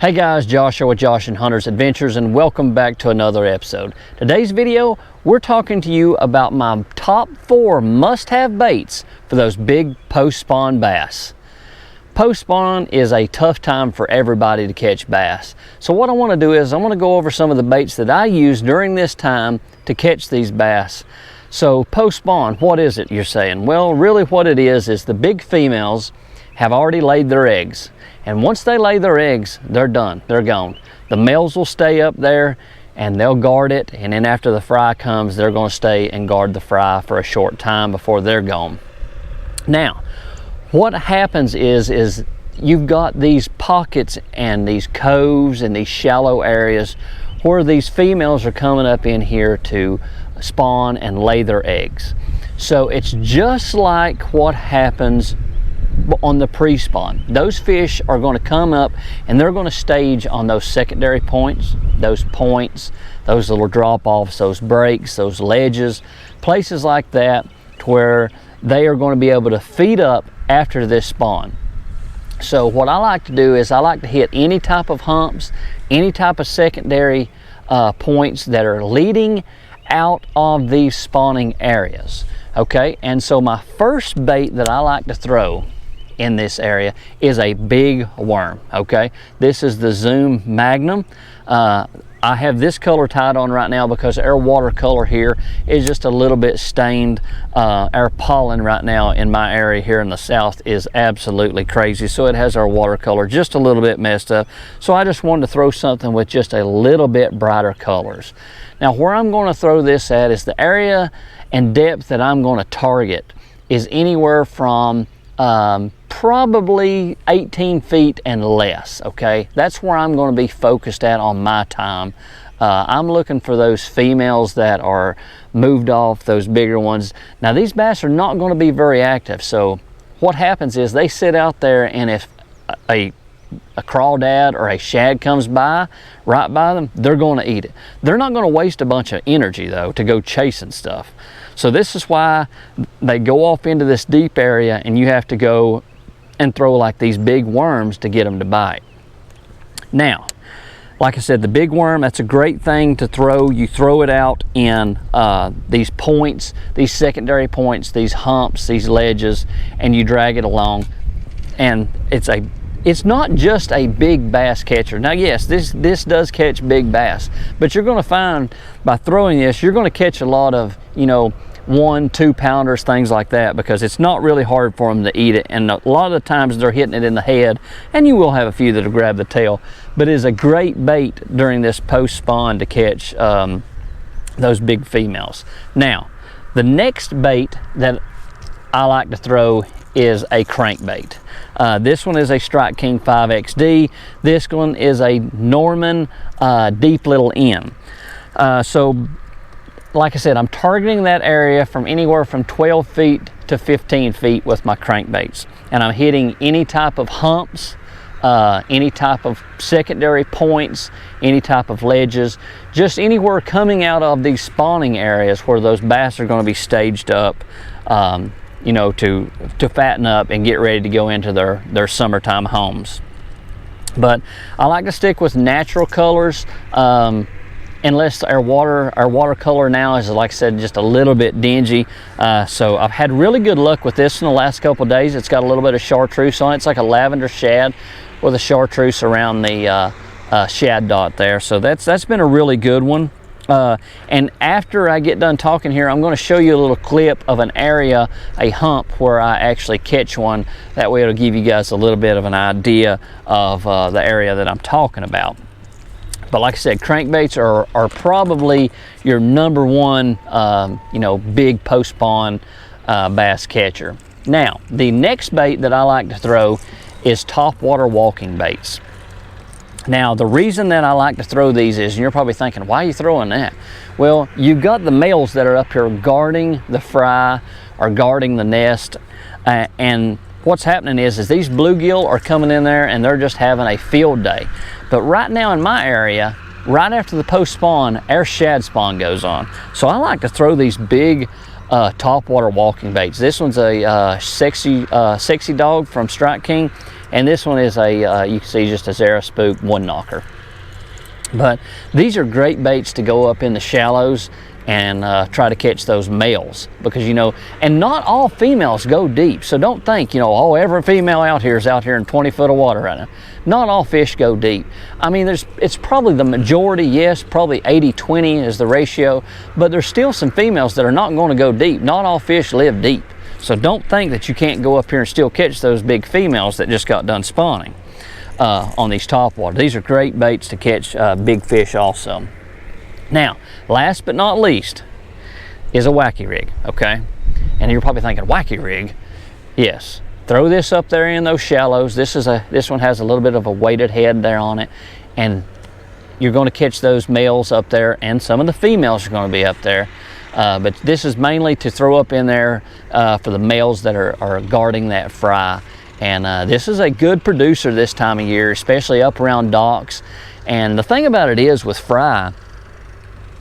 Hey guys, Josh here with Josh and Hunter's Adventures, and welcome back to another episode. Today's video, we're talking to you about my top 4 must-have baits for those big post-spawn bass. Post-spawn is a tough time for everybody to catch bass. So what I want to do is I want to go over some of the baits that I use during this time to catch these bass. So post-spawn, what is it, you're saying? Well, really what it is the big females have already laid their eggs. And once they lay their eggs, they're done, they're gone. The males will stay up there and they'll guard it, and then after the fry comes, they're gonna stay and guard the fry for a short time before they're gone. Now, what happens is you've got these pockets and these coves and these shallow areas where these females are coming up in here to spawn and lay their eggs. So it's just like what happens on the pre-spawn. Those fish are going to come up and they're going to stage on those secondary points, those little drop-offs, those breaks, those ledges, places like that, to where they are going to be able to feed up after this spawn. So what I like to do is I like to hit any type of humps, any type of secondary points that are leading out of these spawning areas. Okay, and so my first bait that I like to throw in this area is a big worm. Okay, this is the Zoom Magnum. I have this color tied on right now because our watercolor here is just a little bit stained. Our pollen right now in my area here in the south is absolutely crazy, so it has our watercolor just a little bit messed up. So I just wanted to throw something with just a little bit brighter colors. Now where I'm going to throw this at is the area and depth that I'm going to target is anywhere from probably 18 feet and less. Okay, that's where I'm going to be focused at on my time. I'm looking for those females that are moved off, those bigger ones. Now these bass are not going to be very active, so what happens is they sit out there, and if a crawdad or a shad comes by right by them, they're going to eat it. They're not going to waste a bunch of energy though to go chasing stuff. So this is why they go off into this deep area, and you have to go and throw like these big worms to get them to bite. Now, like I said, the big worm, that's a great thing to throw. You throw it out in these points, these secondary points, these humps, these ledges, and you drag it along. And it's not just a big bass catcher. Now yes, this does catch big bass, but you're going to find by throwing this, you're going to catch a lot of, you know, 1-2 pounders, things like that, because it's not really hard for them to eat it, and a lot of the times they're hitting it in the head, and you will have a few that'll grab the tail. But it is a great bait during this post spawn to catch those big females. Now the next bait that I like to throw is a crankbait. This one is a Strike King 5XD. This one is a Norman deep little N. So like I said, I'm targeting that area from anywhere from 12 feet to 15 feet with my crankbaits, and I'm hitting any type of humps, any type of secondary points, any type of ledges, just anywhere coming out of these spawning areas where those bass are going to be staged up, you know, to fatten up and get ready to go into their summertime homes. But I like to stick with natural colors, unless our watercolor now is, like I said, just a little bit dingy. So I've had really good luck with this in the last couple of days. It's got a little bit of chartreuse on it. It's like a lavender shad with a chartreuse around the shad dot there. So that's been a really good one. And after I get done talking here, I'm going to show you a little clip of an area, a hump, where I actually catch one. That way it'll give you guys a little bit of an idea of the area that I'm talking about. But like I said, crankbaits are probably your number one, you know, big post-spawn bass catcher. Now, the next bait that I like to throw is topwater walking baits. Now, the reason that I like to throw these is, and you're probably thinking, why are you throwing that? Well, you've got the males that are up here guarding the fry or guarding the nest, and what's happening is these bluegill are coming in there and they're just having a field day. But right now in my area, right after the post spawn, our shad spawn goes on. So I like to throw these big topwater walking baits. This one's a sexy dog from Strike King, And this one is a, you can see just a Zara Spook one knocker. But these are great baits to go up in the shallows and try to catch those males, because, you know, and not all females go deep. So don't think, you know, oh, every female out here is out here in 20 foot of water right now. Not all fish go deep. I mean, it's probably the majority, yes, probably 80-20 is the ratio, but there's still some females that are not going to go deep. Not all fish live deep. So don't think that you can't go up here and still catch those big females that just got done spawning on these topwater. These are great baits to catch big fish also. Now, last but not least is a Wacky Rig, okay? And you're probably thinking, Wacky Rig? Yes. Throw this up there in those shallows. This one has a little bit of a weighted head there on it, and you're going to catch those males up there, and some of the females are going to be up there. But this is mainly to throw up in there for the males that are guarding that fry. And this is a good producer this time of year, especially up around docks. And the thing about it is with fry,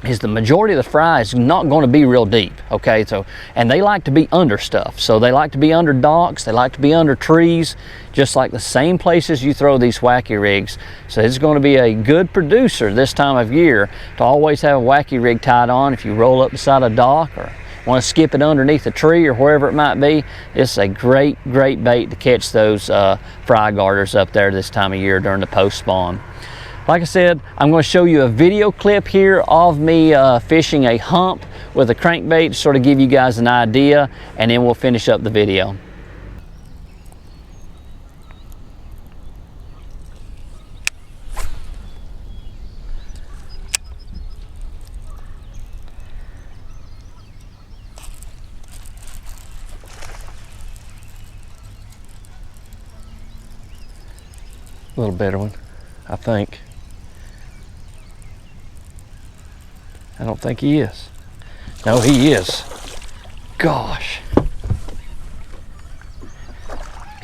is the majority of the fry is not going to be real deep, okay? So, and they like to be under stuff. So they like to be under docks, they like to be under trees, just like the same places you throw these Wacky Rigs. So it's going to be a good producer this time of year to always have a Wacky Rig tied on. If you roll up beside a dock or want to skip it underneath a tree or wherever it might be, it's a great bait to catch those fry garters up there this time of year during the post spawn. Like I said, I'm going to show you a video clip here of me fishing a hump with a crankbait to sort of give you guys an idea, and then we'll finish up the video. A little better one, I think. I don't think he is. No, he is. Gosh.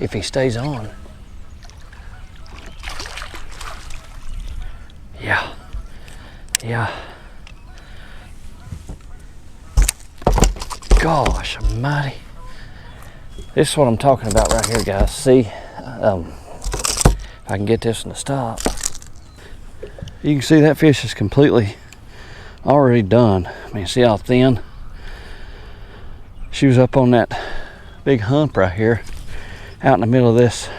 If he stays on. Yeah. Yeah. Gosh almighty. This is what I'm talking about right here, guys. See? If I can get this one to stop. You can see that fish is completely already done. I mean, see how thin? She was up on that big hump right here, out in the middle of this,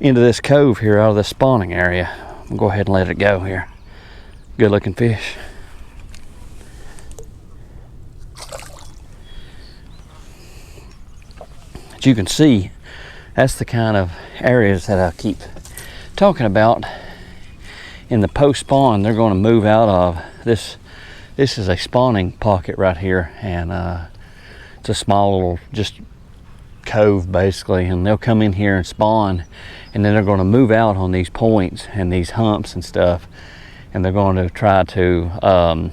into this cove here, out of the spawning area. I'm gonna go ahead and let it go here. Good looking fish. As you can see, that's the kind of areas that I keep talking about. In the post spawn, they're going to move out of this. This is a spawning pocket right here, and it's a small little just cove basically, and they'll come in here and spawn, and then they're going to move out on these points and these humps and stuff, and they're going to try to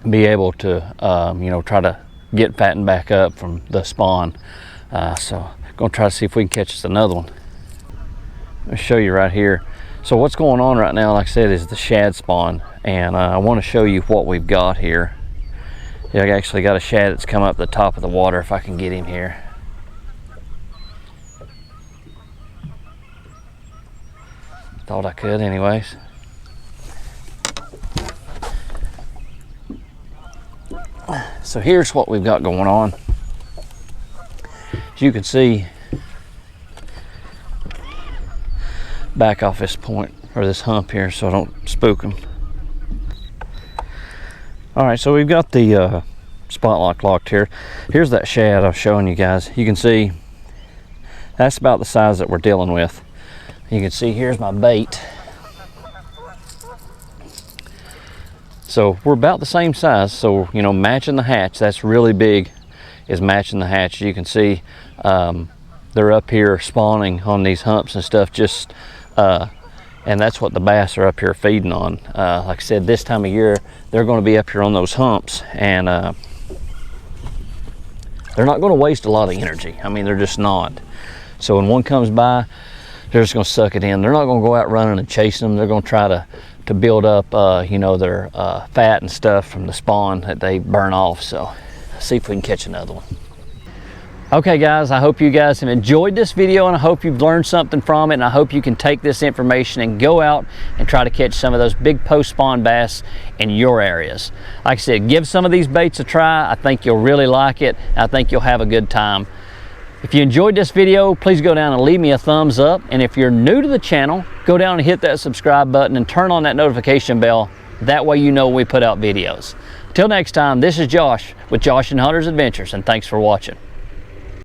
be able to you know, try to get fattened back up from the spawn. So I'm going to try to see if we can catch us another one. Let me show you right here. So what's going on right now, like I said, is the shad spawn, and I want to show you what we've got here. Yeah, I actually got a shad that's come up the top of the water, if I can get him here. Thought I could anyways. So here's what we've got going on. As you can see, back off this point or this hump here so I don't spook them. All right, so we've got the spot lock locked here. Here's that shad I was showing you guys. You can see that's about the size that we're dealing with. You can see here's my bait. So we're about the same size. So, you know, matching the hatch, that's really big, is matching the hatch. You can see they're up here spawning on these humps and stuff, just and that's what the bass are up here feeding on. Like I said, this time of year they're going to be up here on those humps, and they're not going to waste a lot of energy. I mean, they're just not. So when one comes by, they're just going to suck it in. They're not going to go out running and chasing them. They're going to try to build up you know, their fat and stuff from the spawn that they burn off. So let's see if we can catch another one. Okay guys, I hope you guys have enjoyed this video, and I hope you've learned something from it, and I hope you can take this information and go out and try to catch some of those big post-spawn bass in your areas. Like I said, give some of these baits a try. I think you'll really like it. I think you'll have a good time. If you enjoyed this video, please go down and leave me a thumbs up, and if you're new to the channel, go down and hit that subscribe button and turn on that notification bell. That way you know when we put out videos. Till next time, this is Josh with Josh and Hunter's Adventures, and thanks for watching.